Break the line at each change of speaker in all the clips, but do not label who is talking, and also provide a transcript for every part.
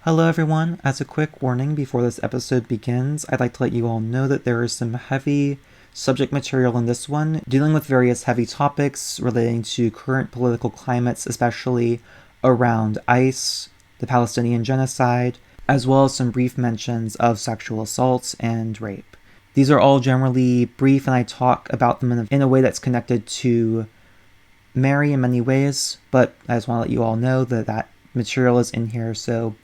Hello everyone, as a quick warning before this episode begins, I'd like to let you all know that there is some heavy subject material in this one, dealing with various heavy topics relating to current political climates, especially around ICE, the Palestinian genocide, as well as some brief mentions of sexual assaults and rape. These are all generally brief, and I talk about them in a way that's connected to Mary in many ways, but I just want to let you all know that material is in here, so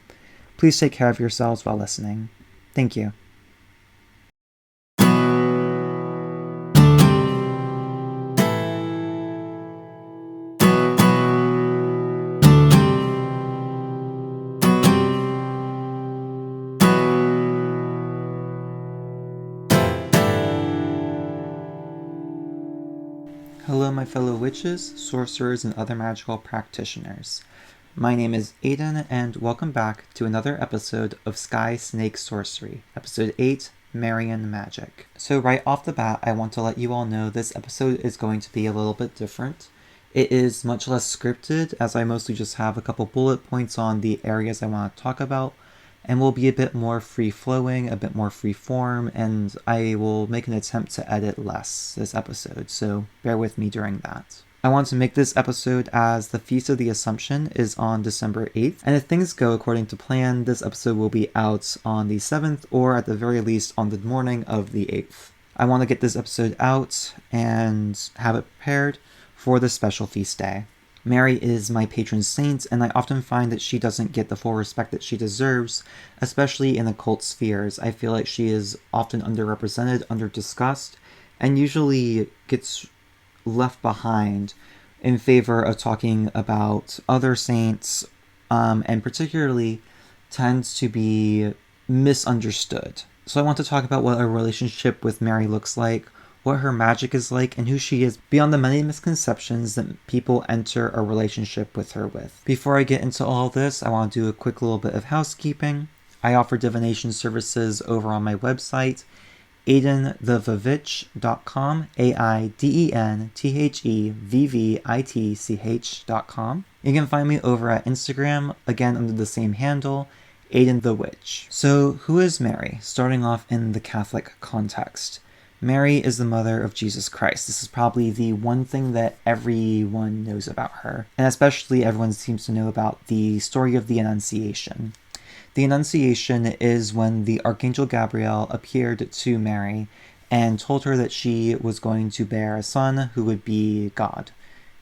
please take care of yourselves while listening. Thank you. Hello, my fellow witches, sorcerers, and other magical practitioners. My name is Aiden, and welcome back to another episode of Sky Snake Sorcery, Episode 8, Marian Magic. So right off the bat, I want to let you all know this episode is going to be a little bit different. It is much less scripted, as I mostly just have a couple bullet points on the areas I want to talk about, and will be a bit more free-flowing, a bit more free-form, and I will make an attempt to edit less this episode, so bear with me during that. I want to make this episode as the Feast of the Assumption is on December 8th, and if things go according to plan, this episode will be out on the 7th, or at the very least on the morning of the 8th. I want to get this episode out and have it prepared for the special feast day. Mary is my patron saint, and I often find that she doesn't get the full respect that she deserves, especially in occult spheres. I feel like she is often underrepresented, under-discussed, and usually gets left behind in favor of talking about other saints, and particularly tends to be misunderstood. So I want to talk about what a relationship with Mary looks like, what her magic is like, and who she is beyond the many misconceptions that people enter a relationship with her with. Before I get into all this, I want to do a quick little bit of housekeeping. I offer divination services over on my website, aidenthevivitch.com, AIDENTHEVVITCH.com. You can find me over at Instagram, again under the same handle, Aiden the Witch. So who is Mary? Starting off in the Catholic context. Mary is the mother of Jesus Christ. This is probably the one thing that everyone knows about her, and especially everyone seems to know about the story of the Annunciation. The Annunciation is when the Archangel Gabriel appeared to Mary and told her that she was going to bear a son who would be God,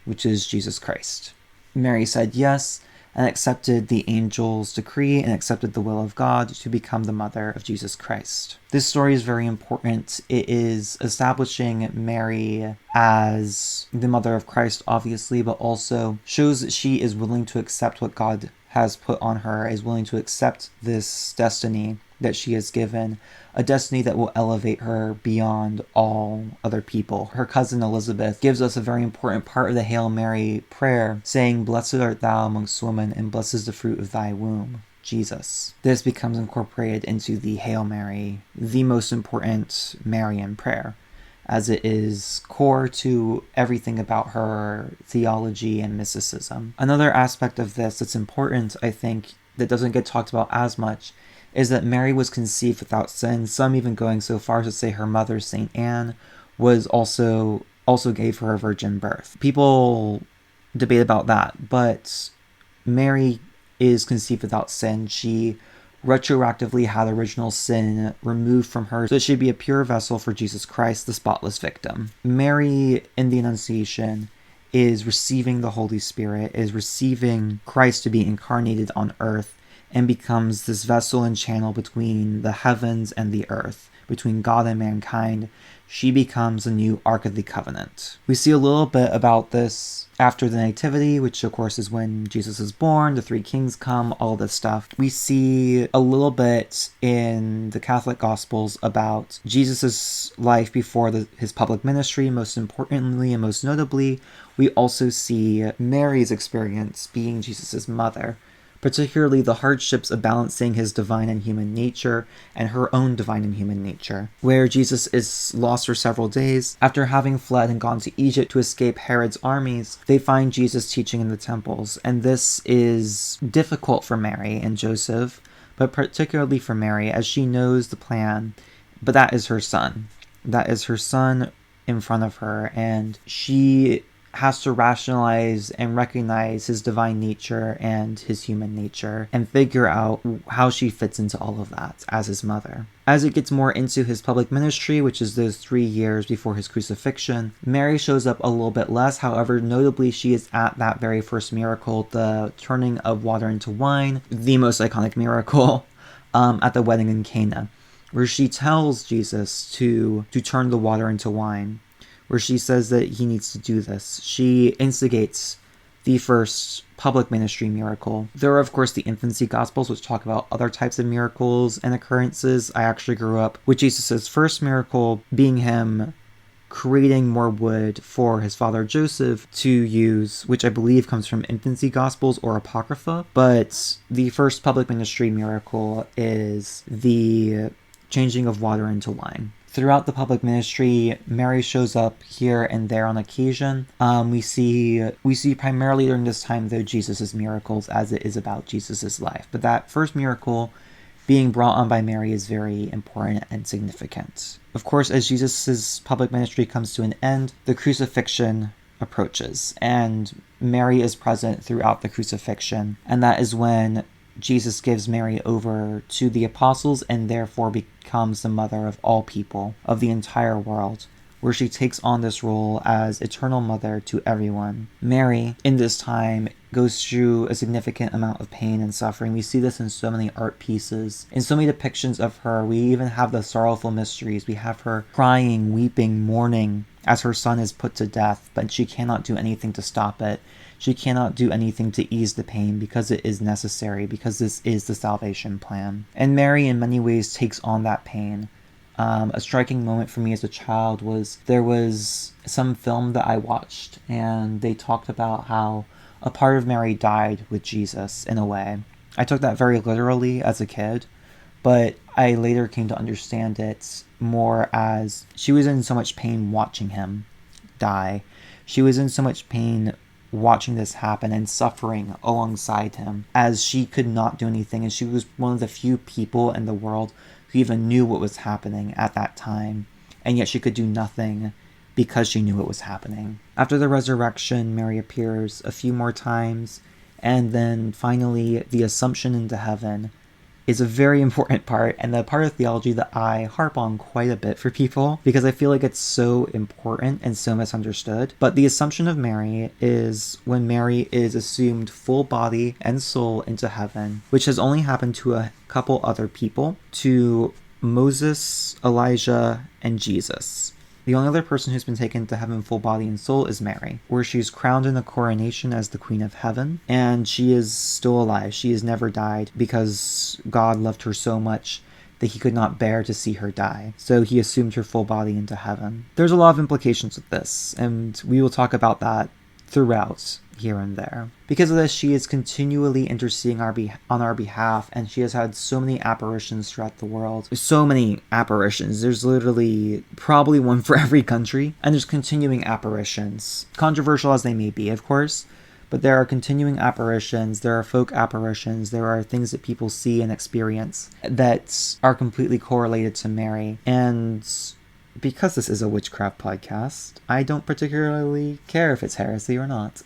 which is Jesus Christ. Mary said yes, and accepted the angel's decree and accepted the will of God to become the mother of Jesus Christ. This story is very important. It is establishing Mary as the mother of Christ, obviously, but also shows that she is willing to accept what God has put on her, is willing to accept this destiny that she is given, a destiny that will elevate her beyond all other people. Her cousin Elizabeth gives us a very important part of the Hail Mary prayer, saying, "Blessed art thou amongst women, and blessed is the fruit of thy womb, Jesus." This becomes incorporated into the Hail Mary, the most important Marian prayer, as it is core to everything about her theology and mysticism. Another aspect of this that's important, I think, that doesn't get talked about as much, is that Mary was conceived without sin, some even going so far as to say her mother, Saint Anne, was also gave her a virgin birth. People debate about that, but Mary is conceived without sin. She retroactively had original sin removed from her, so that she'd be a pure vessel for Jesus Christ, the spotless victim. Mary, in the Annunciation, is receiving the Holy Spirit, is receiving Christ to be incarnated on earth, and becomes this vessel and channel between the heavens and the earth, between God and mankind. She becomes a new Ark of the Covenant. We see a little bit about this after the Nativity, which of course is when Jesus is born, the three kings come, all this stuff. We see a little bit in the Catholic Gospels about Jesus' life before his public ministry. Most importantly and most notably, we also see Mary's experience being Jesus' mother. particularly the hardships of balancing his divine and human nature and her own divine and human nature, where Jesus is lost for several days. After having fled and gone to Egypt to escape Herod's armies, they find Jesus teaching in the temples, and this is difficult for Mary and Joseph, but particularly for Mary, as she knows the plan, but that is her son. That is her son in front of her, and she has to rationalize and recognize his divine nature and his human nature and figure out how she fits into all of that as his mother. As it gets more into his public ministry, which is those 3 years before his crucifixion, Mary shows up a little bit less. However, notably, she is at that very first miracle, the turning of water into wine, the most iconic miracle at the wedding in Cana, where she tells Jesus to turn the water into wine, where she says that he needs to do this. She instigates the first public ministry miracle. There are, of course, the infancy gospels, which talk about other types of miracles and occurrences. I actually grew up with Jesus' first miracle being him creating more wood for his father Joseph to use, which I believe comes from infancy gospels or apocrypha. But the first public ministry miracle is the changing of water into wine. Throughout the public ministry, Mary shows up here and there on occasion. We see primarily during this time, though, Jesus' miracles, as it is about Jesus' life. But that first miracle being brought on by Mary is very important and significant. Of course, as Jesus' public ministry comes to an end, the crucifixion approaches, and Mary is present throughout the crucifixion, and that is when Jesus gives Mary over to the apostles and therefore becomes the mother of all people, of the entire world, where she takes on this role as eternal mother to everyone. Mary, in this time, goes through a significant amount of pain and suffering. We see this in so many art pieces, in so many depictions of her. We even have the sorrowful mysteries. We have her crying, weeping, mourning as her son is put to death, but she cannot do anything to stop it. She cannot do anything to ease the pain because it is necessary, because this is the salvation plan. And Mary, in many ways, takes on that pain. A striking moment for me as a child was there was some film that I watched, and they talked about how a part of Mary died with Jesus in a way. I took that very literally as a kid, but I later came to understand it more as she was in so much pain watching him die. She was in so much pain watching this happen and suffering alongside him, as she could not do anything, and she was one of the few people in the world who even knew what was happening at that time, and yet she could do nothing because she knew what was happening. After the resurrection, Mary appears a few more times, and then finally the Assumption into heaven is a very important part, and the part of theology that I harp on quite a bit for people because I feel like it's so important and so misunderstood. But the Assumption of Mary is when Mary is assumed full body and soul into heaven, which has only happened to a couple other people, to Moses, Elijah, and Jesus. The only other person who's been taken to heaven full body and soul is Mary, where she's crowned in a coronation as the Queen of Heaven, and she is still alive. She has never died because God loved her so much that he could not bear to see her die. So he assumed her full body into heaven. There's a lot of implications with this, and we will talk about that throughout here and there. Because of this, she is continually interceding on our behalf, and she has had so many apparitions throughout the world. There's so many apparitions. There's literally probably one for every country, and there's continuing apparitions. Controversial as they may be, of course, but there are continuing apparitions, there are folk apparitions, there are things that people see and experience that are completely correlated to Mary. And because this is a witchcraft podcast, I don't particularly care if it's heresy or not.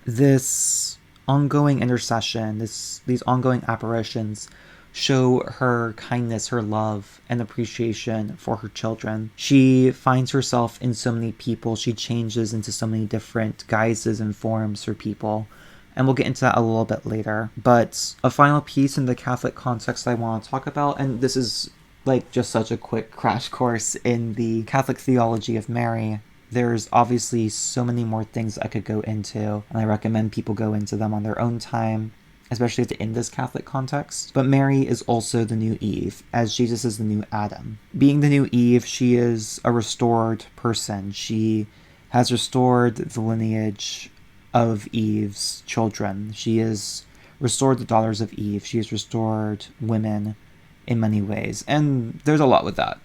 This ongoing intercession, these ongoing apparitions show her kindness, her love, and appreciation for her children. She finds herself in so many people. She changes into so many different guises and forms for people. And we'll get into that a little bit later. But a final piece in the Catholic context I want to talk about, and this is like just such a quick crash course in the Catholic theology of Mary. There's obviously so many more things I could go into, and I recommend people go into them on their own time, especially in this Catholic context. But Mary is also the new Eve, as Jesus is the new Adam. Being the new Eve, she is a restored person. She has restored the lineage of Eve's children. She is restored the daughters of Eve. She has restored women in many ways. And there's a lot with that.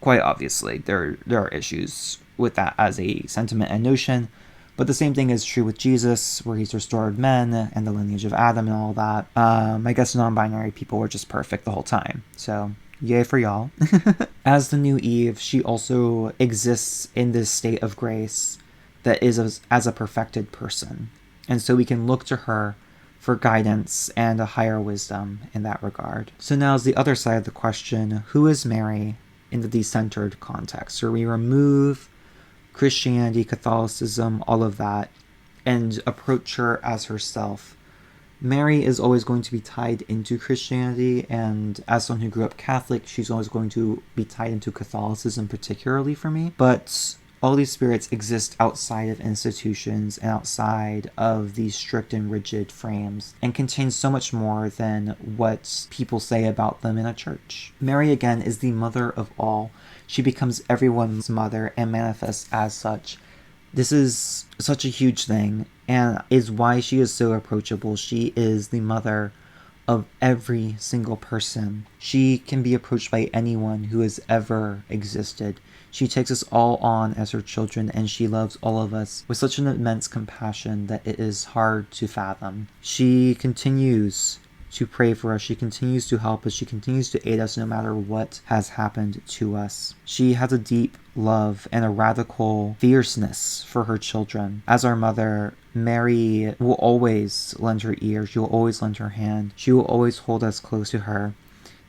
Quite obviously, there are issues with that as a sentiment and notion. But the same thing is true with Jesus, where he's restored men and the lineage of Adam and all that. I guess non-binary people were just perfect the whole time. So, yay for y'all. As the new Eve, she also exists in this state of grace that is as a perfected person. And so we can look to her for guidance and a higher wisdom in that regard. So now is the other side of the question, who is Mary in the decentered context? Where we remove Christianity, Catholicism, all of that, and approach her as herself. Mary is always going to be tied into Christianity, and as someone who grew up Catholic, she's always going to be tied into Catholicism, particularly for me. But all these spirits exist outside of institutions and outside of these strict and rigid frames, and contain so much more than what people say about them in a church. Mary, again, is the mother of all. She becomes everyone's mother and manifests as such. This is such a huge thing, and is why she is so approachable. She is the mother of every single person. She can be approached by anyone who has ever existed. She takes us all on as her children, and she loves all of us with such an immense compassion that it is hard to fathom. She continues to pray for us. She continues to help us. She continues to aid us no matter what has happened to us. She has a deep love and a radical fierceness for her children. As our mother, Mary will always lend her ear. She will always lend her hand. She will always hold us close to her.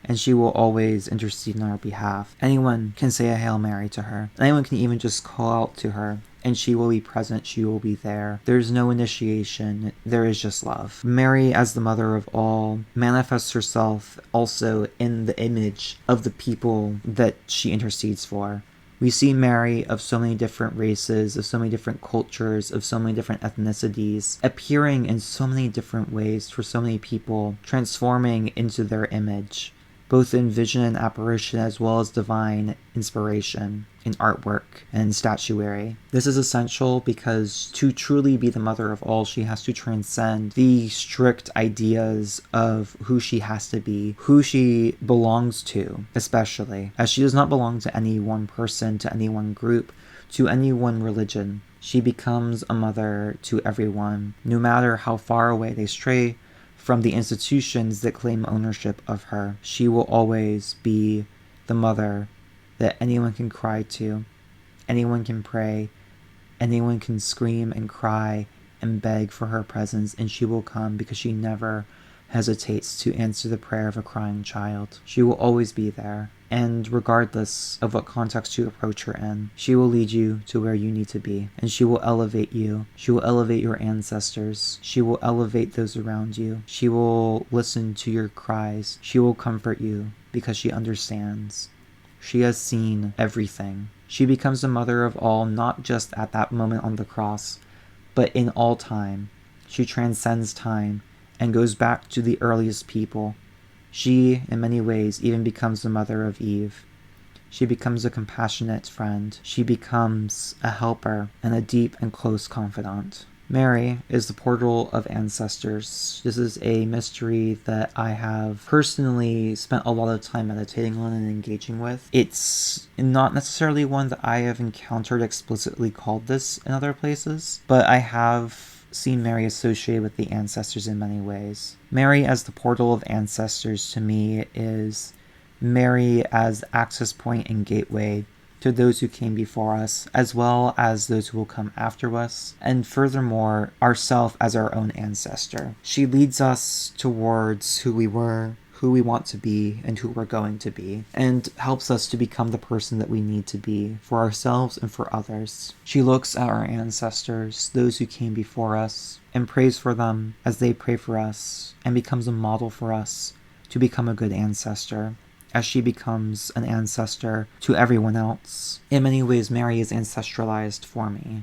And she will always intercede on our behalf. Anyone can say a Hail Mary to her. Anyone can even just call out to her, and she will be present, she will be there. There's no initiation, there is just love. Mary, as the mother of all, manifests herself also in the image of the people that she intercedes for. We see Mary of so many different races, of so many different cultures, of so many different ethnicities, appearing in so many different ways for so many people, transforming into their image, both in vision and apparition, as well as divine inspiration in artwork and statuary. This is essential because to truly be the mother of all, she has to transcend the strict ideas of who she has to be, who she belongs to, especially, as she does not belong to any one person, to any one group, to any one religion. She becomes a mother to everyone, no matter how far away they stray from the institutions that claim ownership of her. She will always be the mother that anyone can cry to, anyone can pray, anyone can scream and cry and beg for her presence, and she will come because she never hesitates to answer the prayer of a crying child. She will always be there, and regardless of what context you approach her in, she will lead you to where you need to be, and she will elevate you. She will elevate your ancestors. She will elevate those around you. She will listen to your cries. She will comfort you because she understands. She has seen everything. She becomes the mother of all, not just at that moment on the cross, but in all time. She transcends time and goes back to the earliest people. She, in many ways, even becomes the mother of Eve. She becomes a compassionate friend. She becomes a helper and a deep and close confidant. Mary is the portal of ancestors. This is a mystery that I have personally spent a lot of time meditating on and engaging with. It's not necessarily one that I have encountered explicitly called this in other places, but I have seen Mary associated with the ancestors in many ways. Mary as the portal of ancestors to me is Mary as access point and gateway to those who came before us, as well as those who will come after us, and furthermore, ourself as our own ancestor. She leads us towards who we were, who we want to be, and who we're going to be, and helps us to become the person that we need to be for ourselves and for others. She looks at our ancestors, those who came before us, and prays for them as they pray for us, and becomes a model for us to become a good ancestor, as she becomes an ancestor to everyone else. In many ways, Mary is ancestralized for me.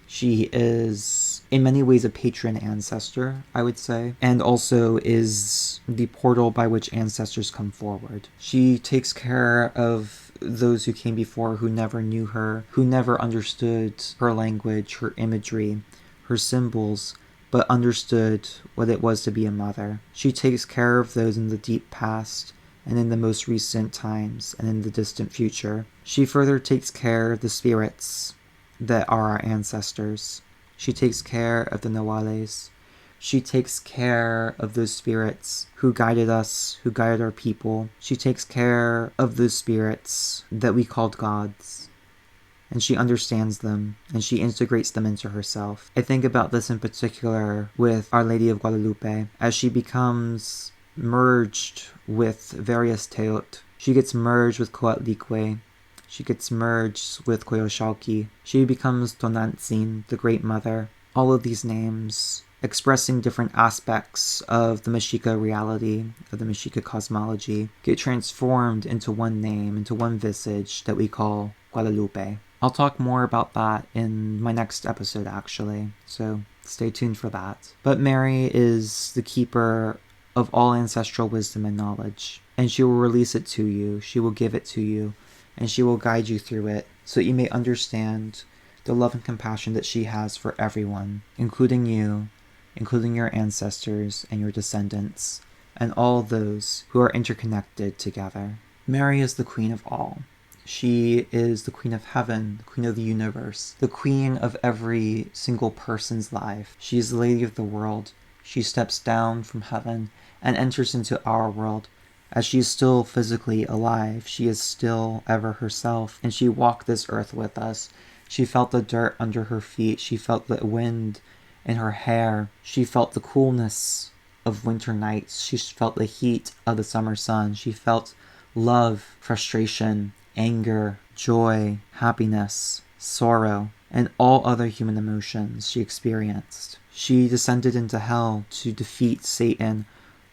She is, in many ways, a patron ancestor, I would say, and also is the portal by which ancestors come forward. She takes care of those who came before, who never knew her, who never understood her language, her imagery, her symbols, but understood what it was to be a mother. She takes care of those in the deep past, and in the most recent times, and in the distant future. She further takes care of the spirits that are our ancestors. She takes care of the Nawales. She takes care of those spirits who guided us, who guided our people. She takes care of those spirits that we called gods. And she understands them, and she integrates them into herself. I think about this in particular with Our Lady of Guadalupe, as she becomes merged with various teot. She gets merged with Coatlicue. She gets merged with Coyolxauhqui. She becomes Tonantzin, the Great Mother. All of these names expressing different aspects of the Mexica reality, of the Mexica cosmology, get transformed into one name, into one visage that we call Guadalupe. I'll talk more about that in my next episode, actually, so stay tuned for that. But Mary is the keeper of all ancestral wisdom and knowledge, and she will release it to you, she will give it to you, and she will guide you through it so that you may understand the love and compassion that she has for everyone, including you, including your ancestors and your descendants, and all those who are interconnected together. Mary is the Queen of all. She is the Queen of Heaven, the Queen of the universe, the Queen of every single person's life. She is the Lady of the world. She steps down from heaven and enters into our world. As she is still physically alive, she is still ever herself, and she walked this earth with us. She felt the dirt under her feet. She felt the wind in her hair. She felt the coolness of winter nights. She felt the heat of the summer sun. She felt love, frustration, anger, joy, happiness, sorrow, and all other human emotions she experienced. She descended into hell to defeat Satan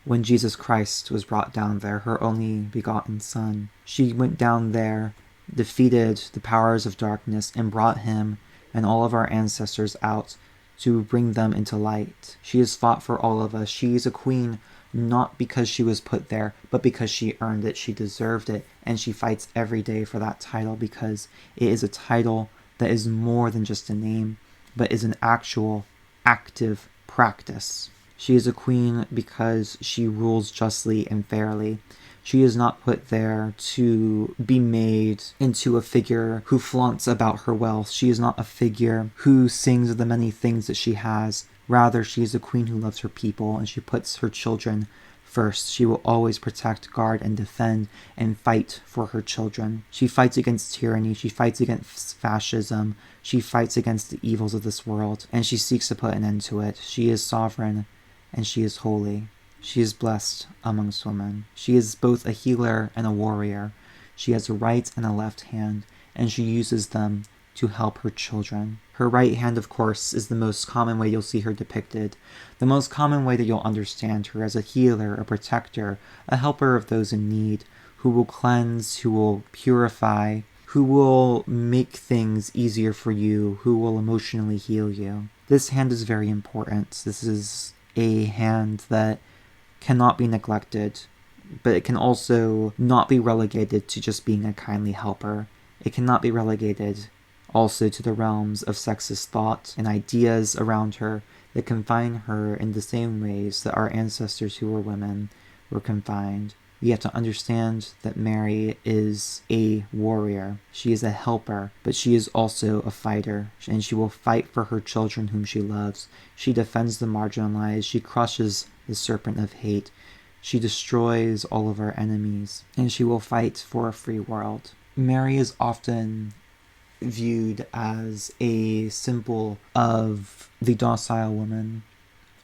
when Jesus Christ was brought down there, her only begotten Son. She went down there, defeated the powers of darkness, and brought him and all of our ancestors out to bring them into light. She has fought for all of us. She is a queen not because she was put there, but because she earned it. She deserved it, and she fights every day for that title because it is a title that is more than just a name, but is an actual, active practice. She is a queen because she rules justly and fairly. She is not put there to be made into a figure who flaunts about her wealth. She is not a figure who sings of the many things that she has. Rather, she is a queen who loves her people, and she puts her children first. She will always protect, guard, and defend and fight for her children. She fights against tyranny. She fights against fascism. She fights against the evils of this world, and she seeks to put an end to it. She is sovereign, and she is holy. She is blessed amongst women. She is both a healer and a warrior. She has a right and a left hand, and she uses them to help her children. Her right hand, of course, is the most common way you'll see her depicted. The most common way that you'll understand her as a healer, a protector, a helper of those in need, who will cleanse, who will purify, who will make things easier for you, who will emotionally heal you. This hand is very important. This is a hand that cannot be neglected, but it can also not be relegated to just being a kindly helper. It cannot be relegated also to the realms of sexist thought and ideas around her that confine her in the same ways that our ancestors who were women were confined. We have to understand that Mary is a warrior. She is a helper, but she is also a fighter, and she will fight for her children whom she loves. She defends the marginalized. She crushes the serpent of hate. She destroys all of our enemies, and she will fight for a free world. Mary is often viewed as a symbol of the docile woman,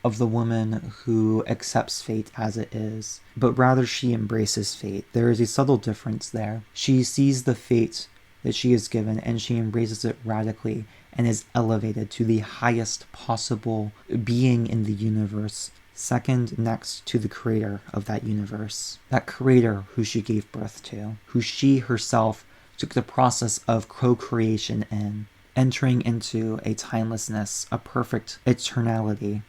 of the woman who accepts fate as it is, but rather she embraces fate. There is a subtle difference there. She sees the fate that she is given and she embraces it radically and is elevated to the highest possible being in the universe, second next to the creator of that universe, that creator who she gave birth to, who she herself took the process of co-creation in, entering into a timelessness, a perfect eternality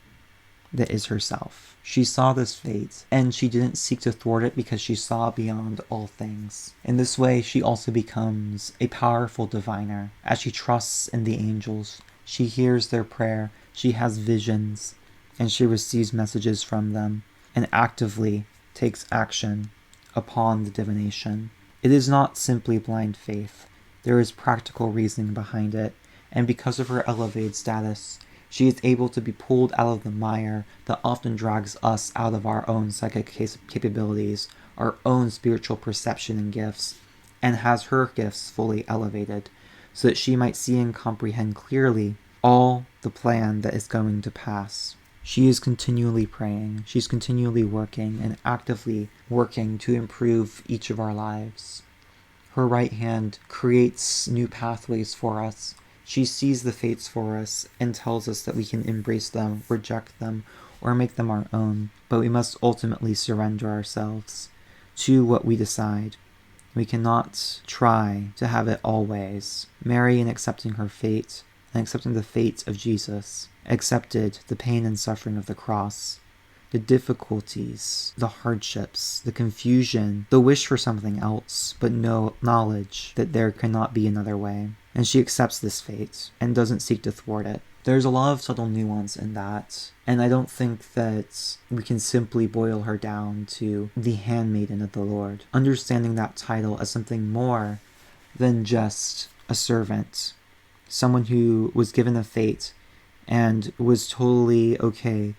that is herself. She saw this fate, and she didn't seek to thwart it because she saw beyond all things. In this way, she also becomes a powerful diviner. As she trusts in the angels, she hears their prayer, she has visions, and she receives messages from them and actively takes action upon the divination. It is not simply blind faith. There is practical reasoning behind it, and because of her elevated status, she is able to be pulled out of the mire that often drags us out of our own psychic capabilities, our own spiritual perception and gifts, and has her gifts fully elevated, so that she might see and comprehend clearly all the plan that is going to pass. She is continually praying, she's continually working and actively working to improve each of our lives. Her right hand creates new pathways for us. She sees the fates for us and tells us that we can embrace them, reject them, or make them our own, but we must ultimately surrender ourselves to what we decide. We cannot try to have it always. Mary, in accepting her fate and accepting the fate of Jesus, accepted the pain and suffering of the cross, the difficulties, the hardships, the confusion, the wish for something else, but no knowledge that there cannot be another way. And she accepts this fate and doesn't seek to thwart it. There's a lot of subtle nuance in that, and I don't think that we can simply boil her down to the handmaiden of the Lord, understanding that title as something more than just a servant, someone who was given a fate and was totally okay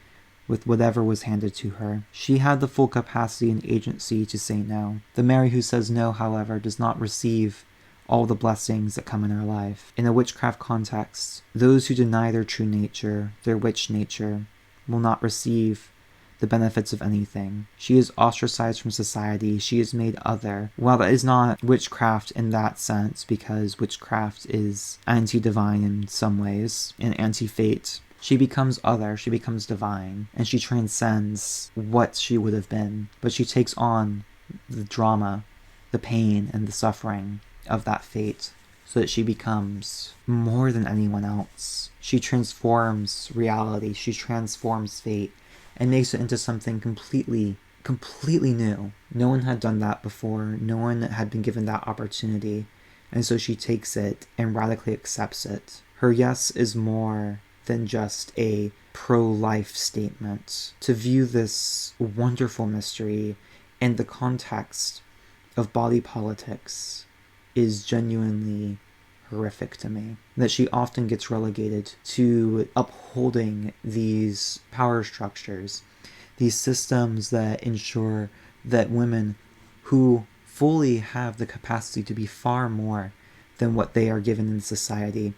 with whatever was handed to her. She had the full capacity and agency to say no. The Mary who says no, however, does not receive all the blessings that come in her life. In a witchcraft context, those who deny their true nature, their witch nature, will not receive the benefits of anything. She is ostracized from society. She is made other. While that is not witchcraft in that sense, because witchcraft is anti-divine in some ways, and anti-fate, she becomes other, she becomes divine, and she transcends what she would have been. But she takes on the drama, the pain, and the suffering of that fate, so that she becomes more than anyone else. She transforms reality, she transforms fate, and makes it into something completely new. No one had done that before, no one had been given that opportunity, and so she takes it and radically accepts it. Her yes is more than just a pro-life statement. To view this wonderful mystery in the context of body politics is genuinely horrific to me. That she often gets relegated to upholding these power structures, these systems that ensure that women who fully have the capacity to be far more than what they are given in society,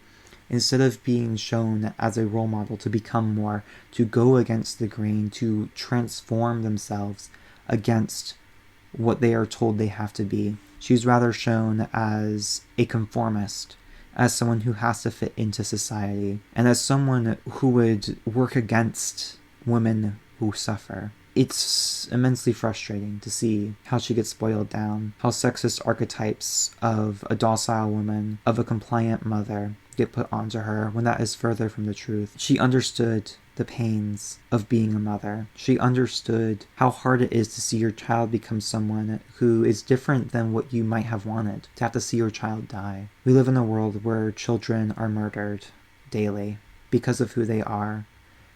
instead of being shown as a role model to become more, to go against the grain, to transform themselves against what they are told they have to be, she's rather shown as a conformist, as someone who has to fit into society, and as someone who would work against women who suffer. It's immensely frustrating to see how she gets boiled down, how sexist archetypes of a docile woman, of a compliant mother, get put onto her when that is further from the truth. She understood the pains of being a mother. She understood how hard it is to see your child become someone who is different than what you might have wanted, to have to see your child die. We live in a world where children are murdered daily because of who they are,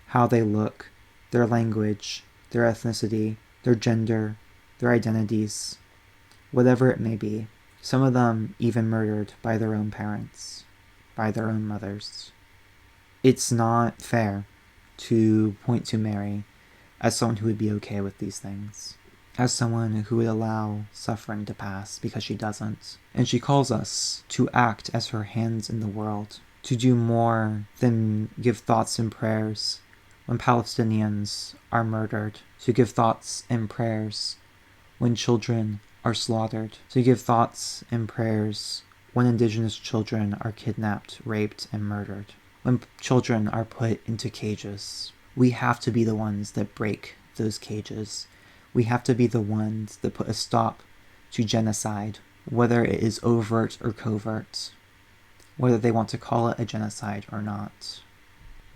how they look, their language, their ethnicity, their gender, their identities, whatever it may be. Some of them even murdered by their own parents, by their own mothers. It's not fair to point to Mary as someone who would be okay with these things, as someone who would allow suffering to pass, because she doesn't. And she calls us to act as her hands in the world, to do more than give thoughts and prayers when Palestinians are murdered, to give thoughts and prayers when children are slaughtered, to give thoughts and prayers when indigenous children are kidnapped, raped, and murdered, when children are put into cages. We have to be the ones that break those cages. We have to be the ones that put a stop to genocide, whether it is overt or covert, whether they want to call it a genocide or not.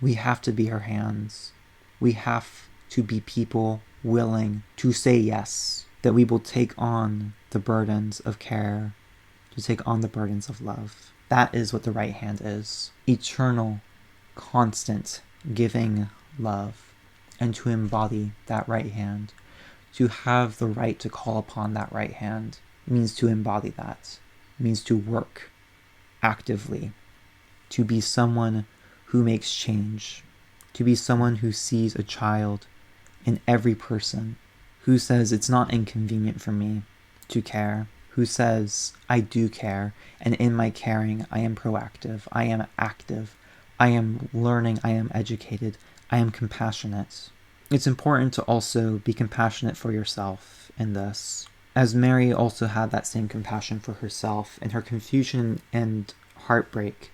We have to be her hands. We have to be people willing to say yes, that we will take on the burdens of care, to take on the burdens of love. That is what the right hand is. Eternal, constant, giving love. and to embody that right hand. To have the right to call upon that right hand means to embody that, means to work actively, to be someone who makes change, to be someone who sees a child in every person, who says it's not inconvenient for me to care, who says I do care, and in my caring I am proactive, I am active, I am learning, I am educated, I am compassionate. It's important to also be compassionate for yourself in this, as Mary also had that same compassion for herself in her confusion and heartbreak,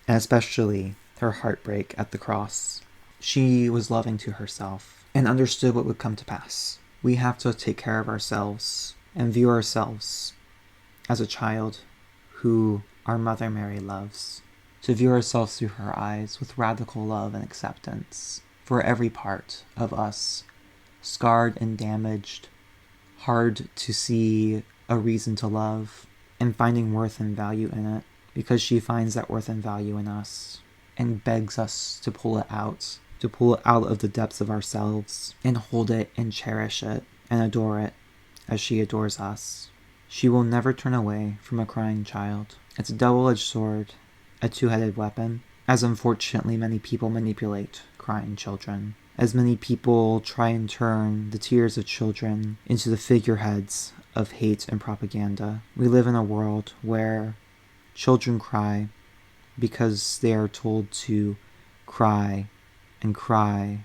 and especially her heartbreak at the cross. She was loving to herself and understood what would come to pass. We have to take care of ourselves and view ourselves as a child who our Mother Mary loves, to view ourselves through her eyes with radical love and acceptance for every part of us, scarred and damaged, hard to see a reason to love, and finding worth and value in it, because she finds that worth and value in us, and begs us to pull it out of the depths of ourselves, and hold it and cherish it, and adore it, as she adores us. She will never turn away from a crying child. It's a double-edged sword, a two-headed weapon, as unfortunately many people manipulate crying children, as many people try and turn the tears of children into the figureheads of hate and propaganda. We live in a world where children cry because they are told to cry and cry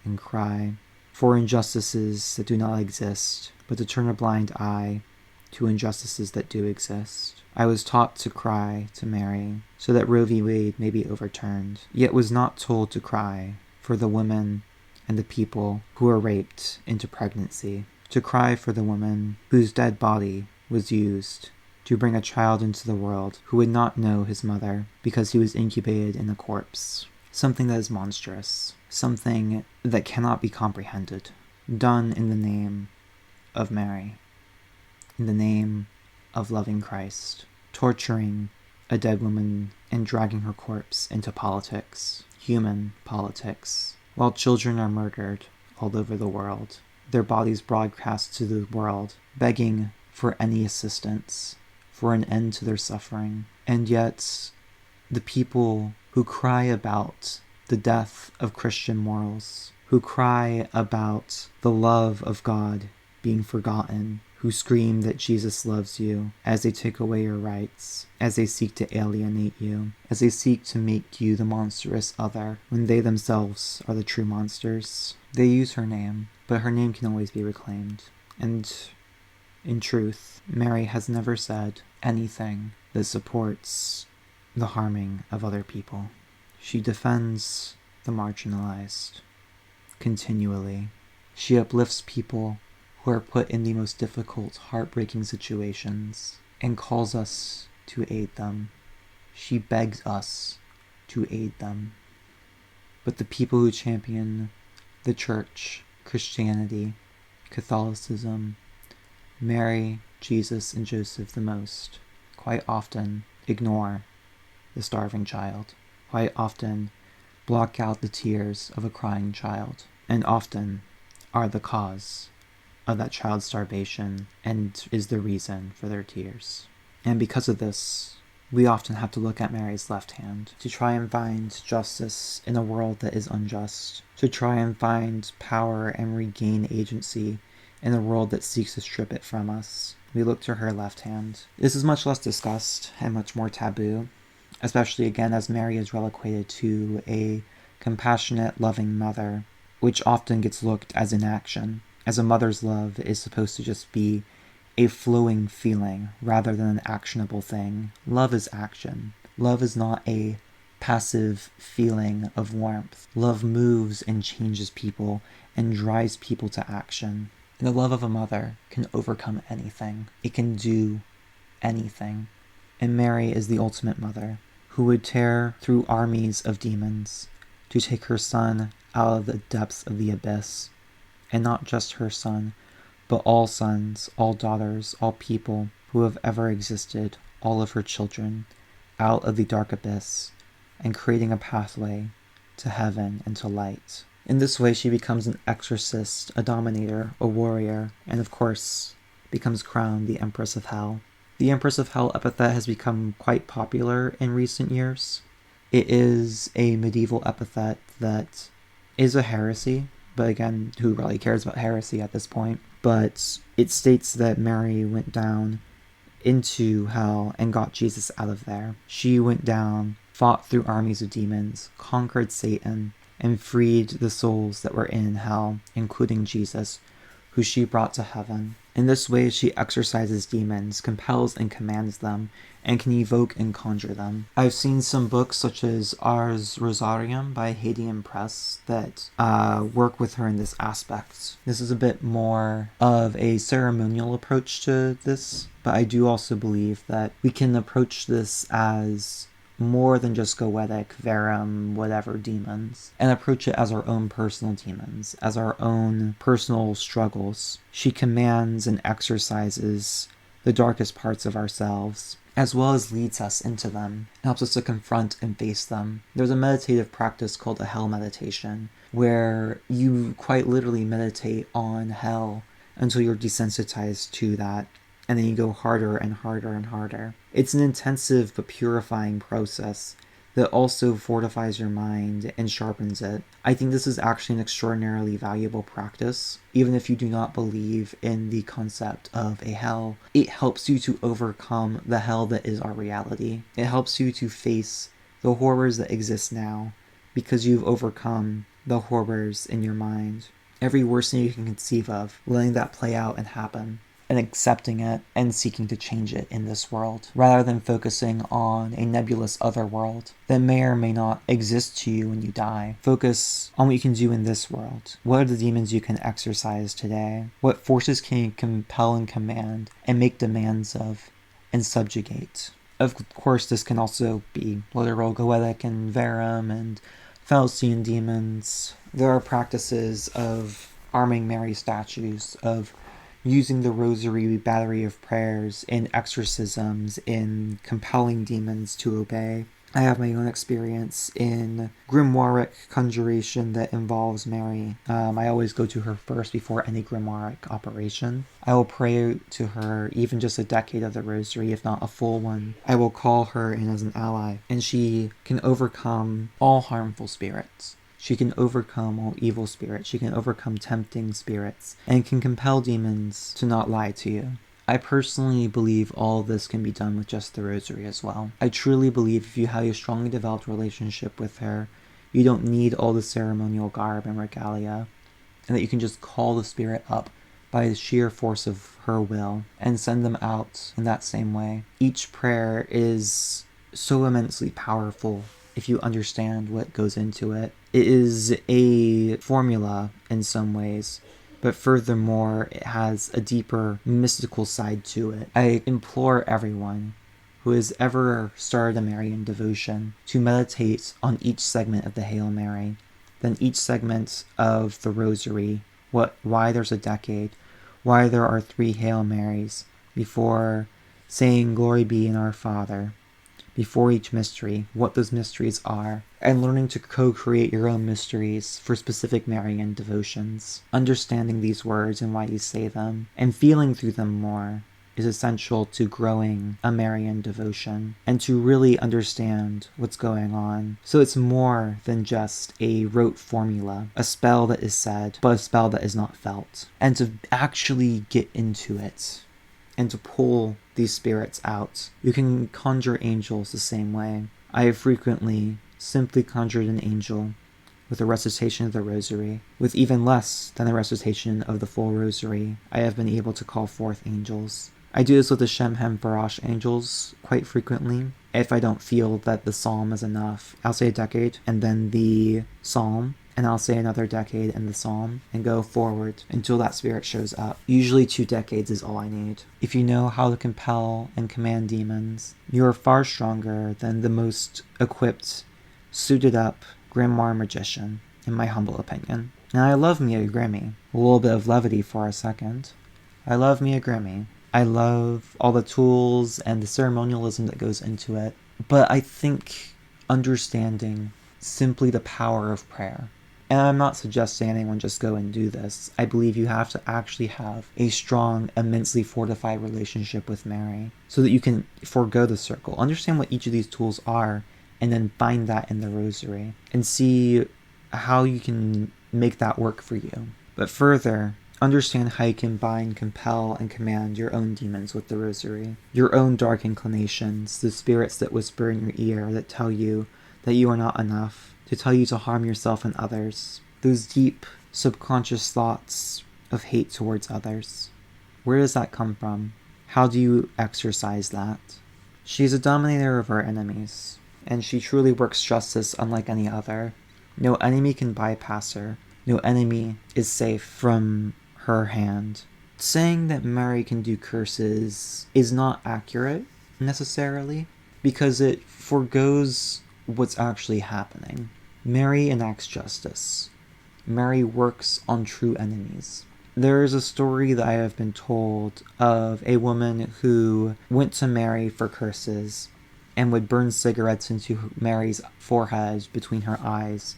and cry for injustices that do not exist, but to turn a blind eye to injustices that do exist. I was taught to cry to Mary so that Roe v. Wade may be overturned, yet was not told to cry for the women and the people who were raped into pregnancy, to cry for the woman whose dead body was used to bring a child into the world who would not know his mother because he was incubated in a corpse. Something that is monstrous, something that cannot be comprehended, done in the name of Mary, in the name of loving Christ, torturing a dead woman and dragging her corpse into politics, human politics, while children are murdered all over the world, their bodies broadcast to the world, begging for any assistance, for an end to their suffering. And yet, the people who cry about the death of Christian morals, who cry about the love of God being forgotten, who scream that Jesus loves you as they take away your rights, as they seek to alienate you, as they seek to make you the monstrous other, when they themselves are the true monsters. They use her name, but her name can always be reclaimed. And in truth, Mary has never said anything that supports the harming of other people. She defends the marginalized continually. She uplifts people who are put in the most difficult, heartbreaking situations and calls us to aid them. She begs us to aid them. But the people who champion the church, Christianity, Catholicism, Mary, Jesus, and Joseph the most, quite often ignore the starving child, quite often block out the tears of a crying child, and often are the cause of that child's starvation and is the reason for their tears. And because of this, we often have to look at Mary's left hand to try and find justice in a world that is unjust, to try and find power and regain agency in a world that seeks to strip it from us. We look to her left hand. This is much less discussed and much more taboo, especially again as Mary is relegated to a compassionate, loving mother, which often gets looked as inaction, as a mother's love is supposed to just be a flowing feeling rather than an actionable thing. Love is action. Love is not a passive feeling of warmth. Love moves and changes people and drives people to action. And the love of a mother can overcome anything. It can do anything. And Mary is the ultimate mother who would tear through armies of demons to take her son out of the depths of the abyss. And not just her son, but all sons, all daughters, all people who have ever existed, all of her children, out of the dark abyss, and creating a pathway to heaven and to light. In this way, she becomes an exorcist, a dominator, a warrior, and of course, becomes crowned the Empress of Hell. The Empress of Hell epithet has become quite popular in recent years. It is a medieval epithet that is a heresy, but again, who really cares about heresy at this point? But it states that Mary went down into hell and got Jesus out of there. She went down, fought through armies of demons, conquered Satan, and freed the souls that were in hell, including Jesus, who she brought to heaven. In this way, she exorcises demons, compels and commands them, and can evoke and conjure them. I've seen some books such as Ars Rosarium by Hadean Press that work with her in this aspect. This is a bit more of a ceremonial approach to this, but I do also believe that we can approach this as more than just goetic, verum, whatever demons, and approach it as our own personal demons, as our own personal struggles. She commands and exorcises the darkest parts of ourselves, as well as leads us into them, and helps us to confront and face them. There's a meditative practice called a hell meditation, where you quite literally meditate on hell until you're desensitized to that, and then you go harder and harder and harder. It's an intensive but purifying process that also fortifies your mind and sharpens it. I think this is actually an extraordinarily valuable practice. Even if you do not believe in the concept of a hell, it helps you to overcome the hell that is our reality. It helps you to face the horrors that exist now, because you've overcome the horrors in your mind. Every worst thing you can conceive of, letting that play out and happen, and accepting it and seeking to change it in this world, rather than focusing on a nebulous other world that may or may not exist to you when you die. Focus on what you can do in this world. What are the demons you can exorcise today? What forces can you compel and command and make demands of and subjugate? Of course, this can also be literal goetic and verum and Faustian demons. There are practices of arming Mary statues, of using the rosary battery of prayers in exorcisms, in compelling demons to obey. I have my own experience in grimoire conjuration that involves Mary. I always go to her first before any grimoire operation. I will pray to her even just a decade of the rosary, if not a full one. I will call her in as an ally, and she can overcome all harmful spirits. She can overcome all evil spirits. She can overcome tempting spirits, and can compel demons to not lie to you. I personally believe all of this can be done with just the rosary as well. I truly believe if you have a strongly developed relationship with her, you don't need all the ceremonial garb and regalia, and that you can just call the spirit up by the sheer force of her will and send them out in that same way. Each prayer is so immensely powerful if you understand what goes into it. It is a formula in some ways, but furthermore, it has a deeper mystical side to it. I implore everyone who has ever started a Marian devotion to meditate on each segment of the Hail Mary, then each segment of the Rosary, why there's a decade, why there are 3 Hail Marys, before saying Glory be in our Father, before each mystery, what those mysteries are, and learning to co-create your own mysteries for specific Marian devotions. Understanding these words and why you say them, and feeling through them more, is essential to growing a Marian devotion, and to really understand what's going on. So it's more than just a rote formula, a spell that is said, but a spell that is not felt. And to actually get into it, and to pull these spirits out. You can conjure angels the same way. I have frequently simply conjured an angel with a recitation of the rosary. With even less than a recitation of the full rosary, I have been able to call forth angels. I do this with the Shem Hem Parash angels quite frequently. If I don't feel that the psalm is enough, I'll say a decade, and then the psalm, and I'll say another decade in the psalm, and go forward until that spirit shows up. Usually 2 decades is all I need. If you know how to compel and command demons, you are far stronger than the most equipped, suited up grimoire magician, in my humble opinion. Now, I love me a Grimmy. A little bit of levity for a second. I love me a Grimmy. I love all the tools and the ceremonialism that goes into it. But I think understanding simply the power of prayer, And I'm not suggesting anyone just go and do this. I believe you have to actually have a strong, immensely fortified relationship with Mary so that you can forego the circle. Understand what each of these tools are, and then find that in the rosary and see how you can make that work for you. But further, understand how you can bind, compel, and command your own demons with the rosary. Your own dark inclinations, the spirits that whisper in your ear that tell you that you are not enough, to tell you to harm yourself and others. Those deep, subconscious thoughts of hate towards others. Where does that come from? How do you exercise that? She is a dominator of our enemies, and she truly works justice unlike any other. No enemy can bypass her. No enemy is safe from her hand. Saying that Mary can do curses is not accurate, necessarily, because it forgoes what's actually happening. Mary enacts justice. Mary works on true enemies. There is a story that I have been told of a woman who went to Mary for curses and would burn cigarettes into Mary's forehead between her eyes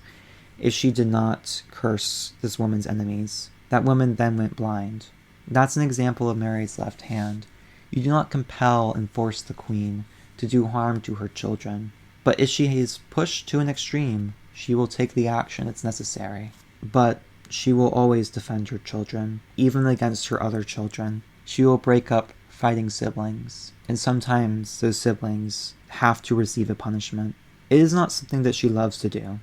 if she did not curse this woman's enemies. That woman then went blind. That's an example of Mary's left hand. You do not compel and force the queen to do harm to her children. But if she is pushed to an extreme, she will take the action that's necessary. But she will always defend her children, even against her other children. She will break up fighting siblings, and sometimes those siblings have to receive a punishment. It is not something that she loves to do.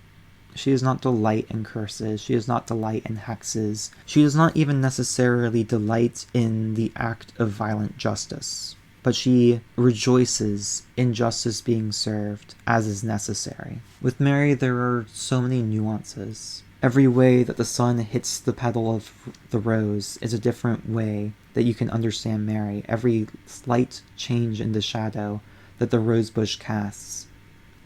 She does not delight in curses. She does not delight in hexes. She does not even necessarily delight in the act of violent justice. But she rejoices in justice being served as is necessary. With Mary, there are so many nuances. Every way that the sun hits the petal of the rose is a different way that you can understand Mary. Every slight change in the shadow that the rose bush casts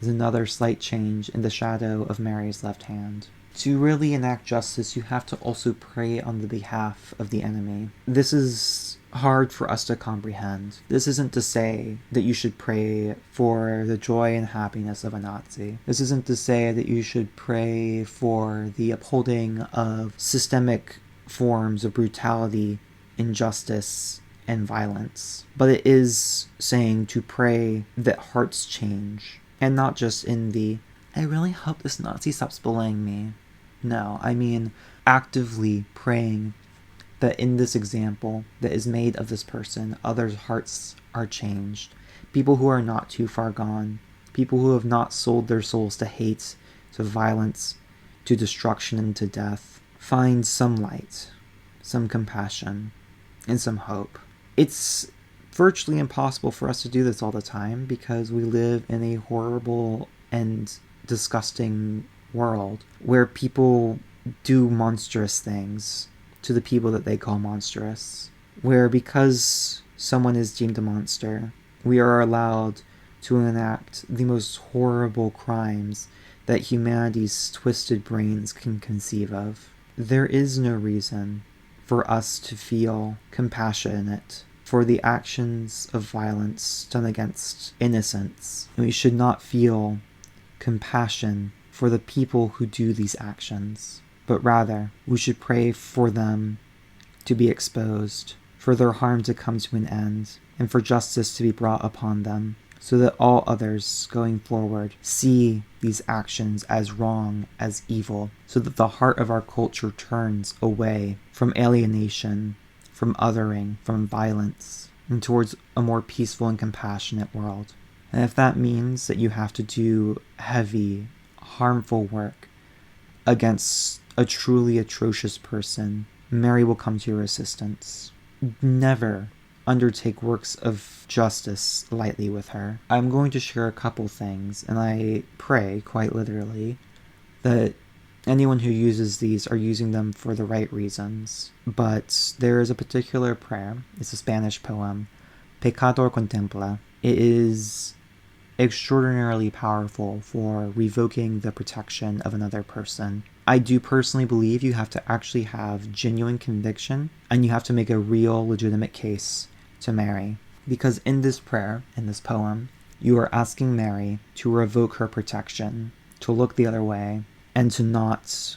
is another slight change in the shadow of Mary's left hand. To really enact justice, you have to also pray on the behalf of the enemy. This is hard for us to comprehend. This isn't to say that you should pray for the joy and happiness of a Nazi. This isn't to say that you should pray for the upholding of systemic forms of brutality, injustice, and violence. But it is saying to pray that hearts change, and not just in the, I really hope this Nazi stops bullying me. No, I mean actively praying that in this example that is made of this person, others' hearts are changed. People who are not too far gone. People who have not sold their souls to hate, to violence, to destruction, and to death. Find some light, some compassion, and some hope. It's virtually impossible for us to do this all the time because we live in a horrible and disgusting world where people do monstrous things to the people that they call monstrous, where because someone is deemed a monster, we are allowed to enact the most horrible crimes that humanity's twisted brains can conceive of. There is no reason for us to feel compassionate for the actions of violence done against innocents, and we should not feel compassion for the people who do these actions, but rather we should pray for them to be exposed, for their harm to come to an end, and for justice to be brought upon them, so that all others going forward see these actions as wrong, as evil, so that the heart of our culture turns away from alienation, from othering, from violence, and towards a more peaceful and compassionate world. And if that means that you have to do heavy, harmful work against a truly atrocious person, Mary will come to your assistance. Never undertake works of justice lightly with her. I'm going to share a couple things, and I pray, quite literally, that anyone who uses these are using them for the right reasons. But there is a particular prayer. It's a Spanish poem, Pecador Contempla. It is extraordinarily powerful for revoking the protection of another person. I do personally believe you have to actually have genuine conviction, and you have to make a real, legitimate case to Mary. Because in this prayer, in this poem, you are asking Mary to revoke her protection, to look the other way, and to not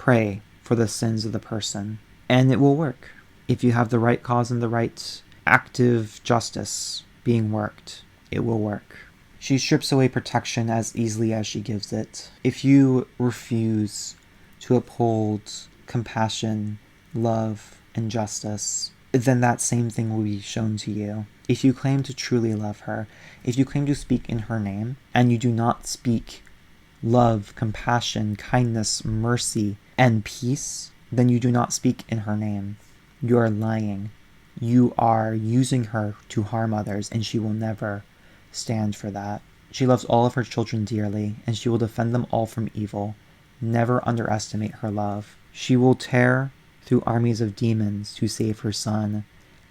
pray for the sins of the person. And it will work. If you have the right cause and the right active justice being worked, it will work. She strips away protection as easily as she gives it. If you refuse to uphold compassion, love, and justice, then that same thing will be shown to you. If you claim to truly love her, if you claim to speak in her name, and you do not speak love, compassion, kindness, mercy, and peace, then you do not speak in her name. You are lying. You are using her to harm others, and she will never stand for that. She loves all of her children dearly, and she will defend them all from evil. Never underestimate her love. She will tear through armies of demons to save her son,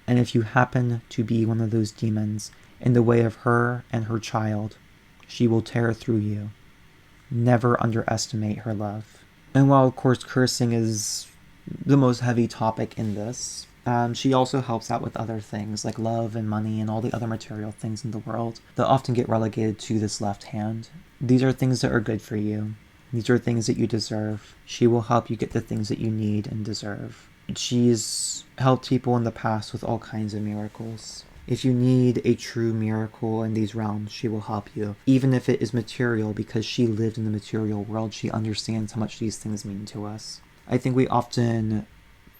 and if you happen to be one of those demons in the way of her and her child, she will tear through you. Never underestimate her love. And while, of course, cursing is the most heavy topic in this, she also helps out with other things like love and money and all the other material things in the world that often get relegated to this left hand. These are things that are good for you. These are things that you deserve. She will help you get the things that you need and deserve. She's helped people in the past with all kinds of miracles. If you need a true miracle in these realms, she will help you. Even if it is material, because she lived in the material world, she understands how much these things mean to us. I think we often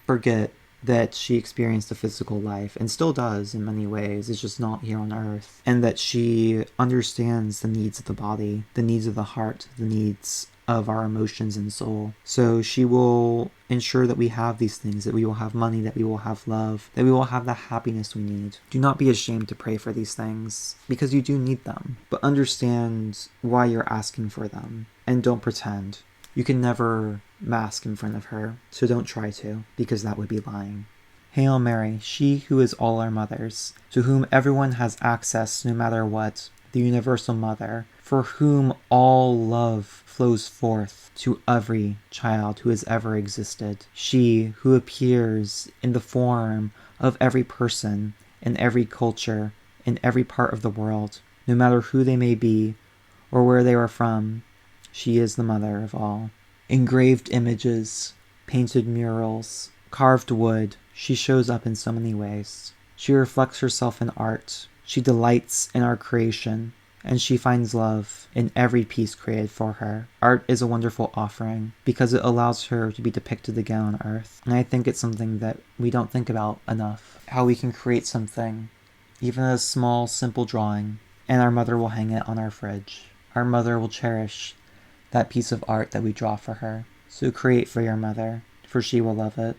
forget that she experienced a physical life, and still does in many ways, it's just not here on earth. And that she understands the needs of the body, the needs of the heart, the needs of our emotions and soul. So she will ensure that we have these things, that we will have money, that we will have love, that we will have the happiness we need. Do not be ashamed to pray for these things, because you do need them. But understand why you're asking for them, and don't pretend. You can never mask in front of her, so don't try to, because that would be lying. Hail Mary, she who is all our mothers, to whom everyone has access no matter what, the universal mother, for whom all love flows forth to every child who has ever existed. She who appears in the form of every person, in every culture, in every part of the world, no matter who they may be or where they are from, she is the mother of all. Engraved images, painted murals, carved wood, she shows up in so many ways. She reflects herself in art. She delights in our creation, and she finds love in every piece created for her. Art is a wonderful offering because it allows her to be depicted again on earth. And I think it's something that we don't think about enough. How we can create something, even a small, simple drawing, and our mother will hang it on our fridge. Our mother will cherish that piece of art that we draw for her. So create for your mother, for she will love it.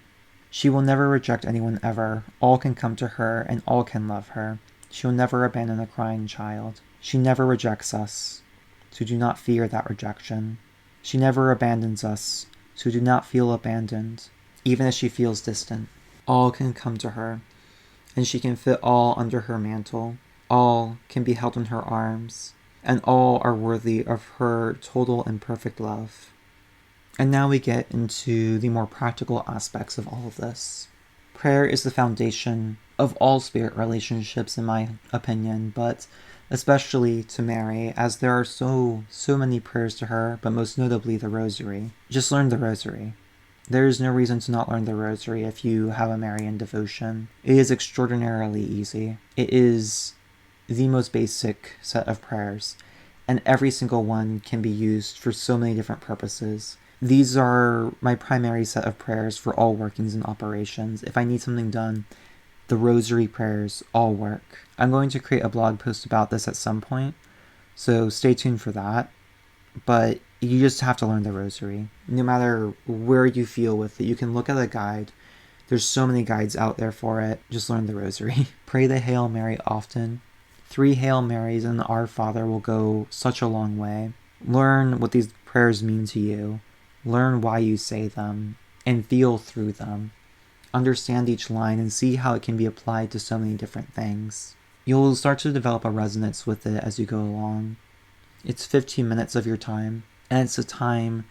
She will never reject anyone ever. All can come to her and all can love her. She will never abandon a crying child. She never rejects us, so do not fear that rejection. She never abandons us, so do not feel abandoned, even as she feels distant. All can come to her, and she can fit all under her mantle. All can be held in her arms, and all are worthy of her total and perfect love. And now we get into the more practical aspects of all of this. Prayer is the foundation of all spirit relationships, in my opinion, but especially to Mary, as there are so many prayers to her, but most notably the Rosary. Just learn the Rosary. There is no reason to not learn the Rosary if you have a Marian devotion. It is extraordinarily easy. It is the most basic set of prayers, and every single one can be used for so many different purposes. These are my primary set of prayers for all workings and operations. If I need something done, the Rosary prayers all work. I'm going to create a blog post about this at some point, so stay tuned for that. But you just have to learn the Rosary. No matter where you feel with it, you can look at a guide. There's so many guides out there for it. Just learn the Rosary. Pray the Hail Mary often. 3 Hail Marys and the Our Father will go such a long way. Learn what these prayers mean to you. Learn why you say them, and feel through them. Understand each line and see how it can be applied to so many different things. You'll start to develop a resonance with it as you go along. It's 15 minutes of your time, and it's a time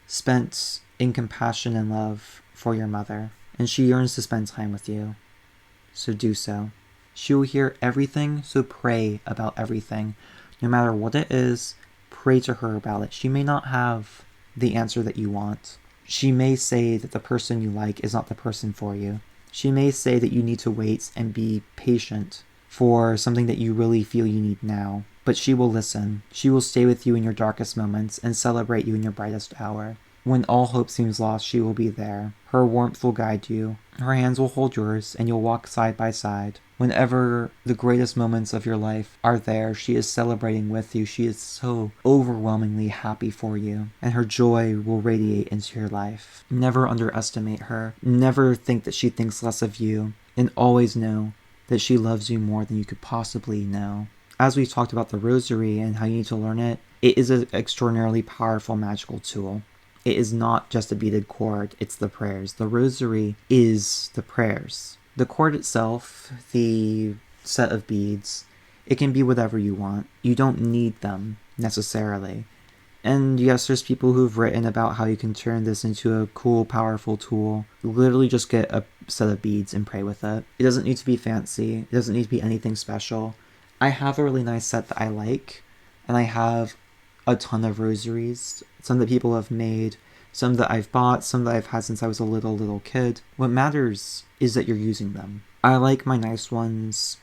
spent in compassion and love for your mother, and she yearns to spend time with you. So do so. She will hear everything, so pray about everything. No matter what it is, pray to her about it. She may not have the answer that you want. She may say that the person you like is not the person for you. She may say that you need to wait and be patient for something that you really feel you need now. But she will listen. She will stay with you in your darkest moments and celebrate you in your brightest hour. When all hope seems lost, she will be there. Her warmth will guide you. Her hands will hold yours, and you'll walk side by side. Whenever the greatest moments of your life are there, she is celebrating with you. She is so overwhelmingly happy for you, and her joy will radiate into your life. Never underestimate her. Never think that she thinks less of you, and always know that she loves you more than you could possibly know. As we talked about the rosary and how you need to learn it, it is an extraordinarily powerful magical tool. It is not just a beaded cord, it's the prayers. The rosary is the prayers. The cord itself, the set of beads, it can be whatever you want. You don't need them necessarily. And yes, there's people who've written about how you can turn this into a cool, powerful tool. Literally just get a set of beads and pray with it. It doesn't need to be fancy. It doesn't need to be anything special. I have a really nice set that I like, and I have a ton of rosaries, some that people have made, some that I've bought, some that I've had since I was a little kid. What matters is that you're using them. I like my nice ones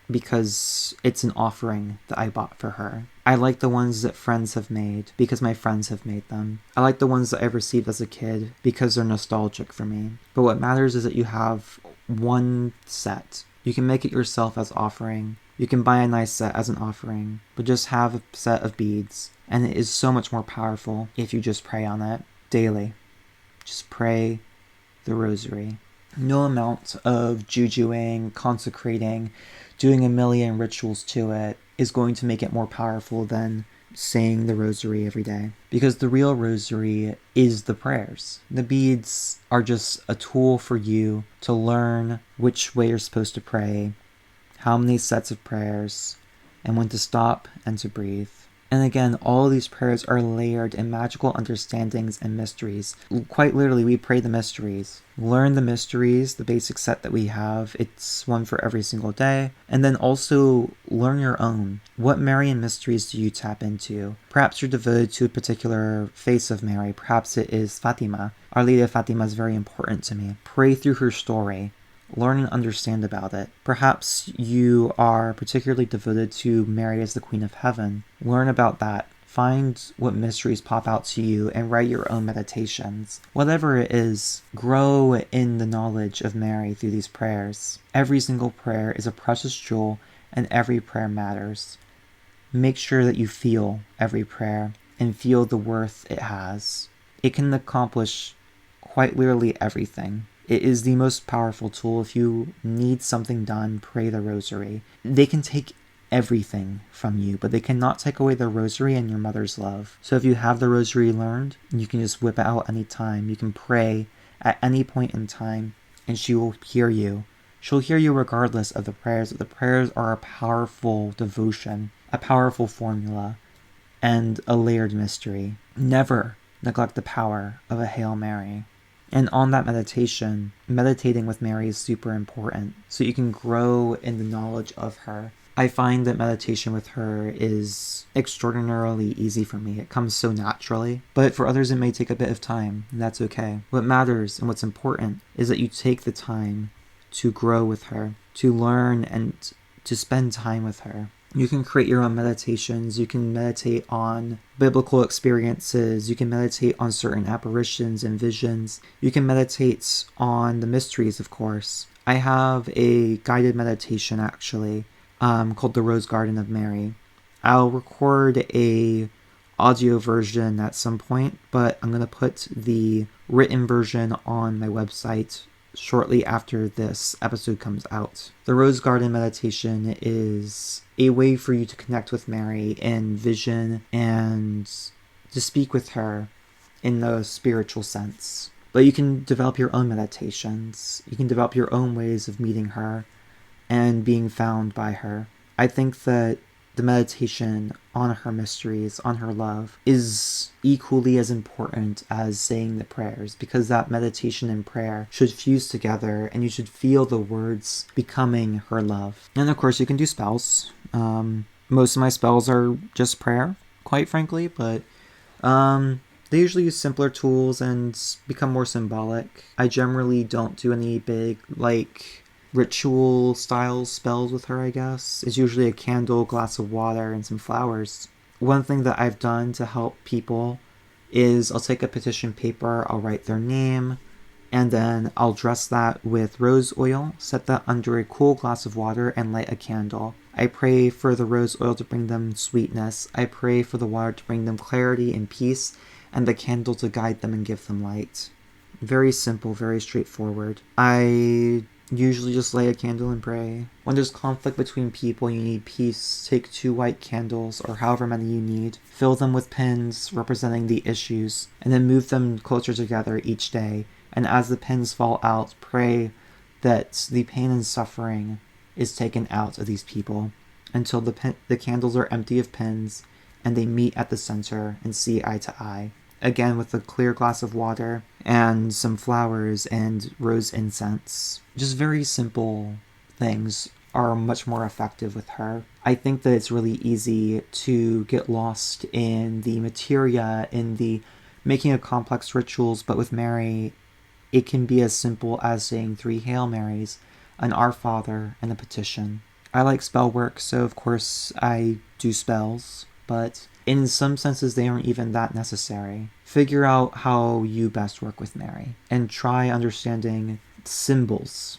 because it's an offering that I bought for her. I like the ones that friends have made because my friends have made them. I like the ones that I've received as a kid because they're nostalgic for me. But what matters is that you have one set. You can make it yourself as offering. You can buy a nice set as an offering, but just have a set of beads, and it is so much more powerful if you just pray on it daily. Just pray the rosary. No amount of jujuing, consecrating, doing a million rituals to it is going to make it more powerful than saying the rosary every day. Because the real rosary is the prayers. The beads are just a tool for you to learn which way you're supposed to pray, how many sets of prayers, and when to stop and to breathe. And again, all of these prayers are layered in magical understandings and mysteries. Quite literally, we pray the mysteries. Learn the mysteries, the basic set that we have. It's one for every single day. And then also learn your own. What Marian mysteries do you tap into? Perhaps you're devoted to a particular face of Mary. Perhaps it is Fatima. Our Lady of Fatima is very important to me. Pray through her story. Learn and understand about it. Perhaps you are particularly devoted to Mary as the Queen of Heaven. Learn about that. Find what mysteries pop out to you and write your own meditations. Whatever it is, grow in the knowledge of Mary through these prayers. Every single prayer is a precious jewel, and every prayer matters. Make sure that you feel every prayer and feel the worth it has. It can accomplish quite literally everything. It is the most powerful tool. If you need something done, pray the rosary. They can take everything from you, but they cannot take away the rosary and your mother's love. So if you have the rosary learned, you can just whip it out anytime. You can pray at any point in time, and she will hear you. She'll hear you regardless of the prayers. The prayers are a powerful devotion, a powerful formula, and a layered mystery. Never neglect the power of a Hail Mary. And on that meditation, meditating with Mary is super important so you can grow in the knowledge of her. I find that meditation with her is extraordinarily easy for me. It comes so naturally. But for others, it may take a bit of time, and that's okay. What matters and what's important is that you take the time to grow with her, to learn and to spend time with her. You can create your own meditations. You can meditate on biblical experiences. You can meditate on certain apparitions and visions. You can meditate on the mysteries, of course. I have a guided meditation, actually, called The Rose Garden of Mary. I'll record a audio version at some point, but I'm going to put the written version on my website shortly after this episode comes out. The Rose Garden meditation is a way for you to connect with Mary in vision and to speak with her in the spiritual sense. But you can develop your own meditations. You can develop your own ways of meeting her and being found by her. I think that the meditation on her mysteries, on her love, is equally as important as saying the prayers, because that meditation and prayer should fuse together and you should feel the words becoming her love. And of course, you can do spells. Most of my spells are just prayer, quite frankly, but They usually use simpler tools and become more symbolic. I generally don't do any big, ritual style spells with her, I guess. It's usually a candle, glass of water, and some flowers. One thing that I've done to help people is I'll take a petition paper, I'll write their name, and then I'll dress that with rose oil, set that under a cool glass of water, and light a candle. I pray for the rose oil to bring them sweetness. I pray for the water to bring them clarity and peace, and the candle to guide them and give them light. Very simple, very straightforward. I usually just light a candle and pray. When there's conflict between people, you need peace. Take 2 white candles, or however many you need. Fill them with pins representing the issues, and then move them closer together each day. And as the pins fall out, pray that the pain and suffering is taken out of these people until the candles are empty of pins and they meet at the center and see eye to eye. Again, with a clear glass of water and some flowers and rose incense. Just very simple things are much more effective with her. I think that it's really easy to get lost in the materia, in the making of complex rituals, but with Mary, it can be as simple as saying 3 Hail Marys, an Our Father, and a petition. I like spell work, so of course I do spells, but in some senses they aren't even that necessary. Figure out how you best work with Mary, and try understanding symbols.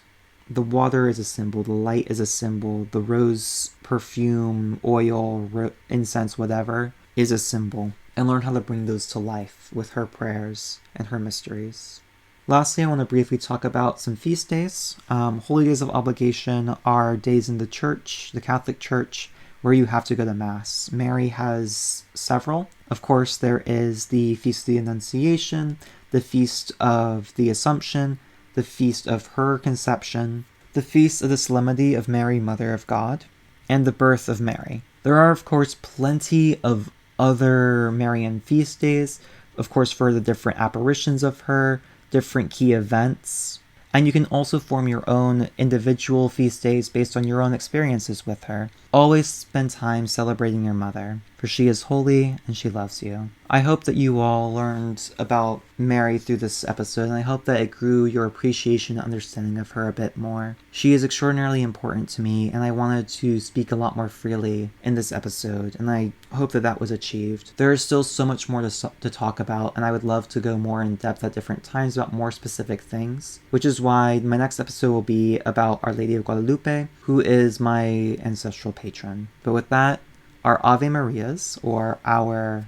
The water is a symbol, the light is a symbol, the rose perfume, oil, incense, whatever, is a symbol, and learn how to bring those to life with her prayers and her mysteries. Lastly, I want to briefly talk about some feast days. Holy days of obligation are days in the church, the Catholic Church, where you have to go to Mass. Mary has several. Of course, there is the Feast of the Annunciation, the Feast of the Assumption, the Feast of her Conception, the Feast of the Solemnity of Mary, Mother of God, and the Birth of Mary. There are, of course, plenty of other Marian feast days, of course, for the different apparitions of her, different key events, and you can also form your own individual feast days based on your own experiences with her. Always spend time celebrating your mother, for she is holy and she loves you. I hope that you all learned about Mary through this episode, and I hope that it grew your appreciation and understanding of her a bit more. She is extraordinarily important to me, and I wanted to speak a lot more freely in this episode, and I hope that that was achieved. There is still so much more to talk about, and I would love to go more in depth at different times about more specific things, which is why my next episode will be about Our Lady of Guadalupe, who is my ancestral patron. But with that, our Ave Marias, or our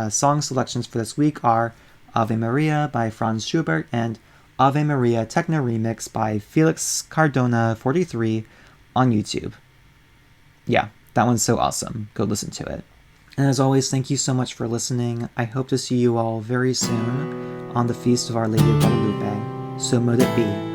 song selections for this week, are Ave Maria by Franz Schubert and Ave Maria Techno Remix by Felix Cardona 43 on YouTube. Yeah, that one's so awesome. Go listen to it. And as always, thank you so much for listening. I hope to see you all very soon on the Feast of Our Lady of Guadalupe. So mote it be.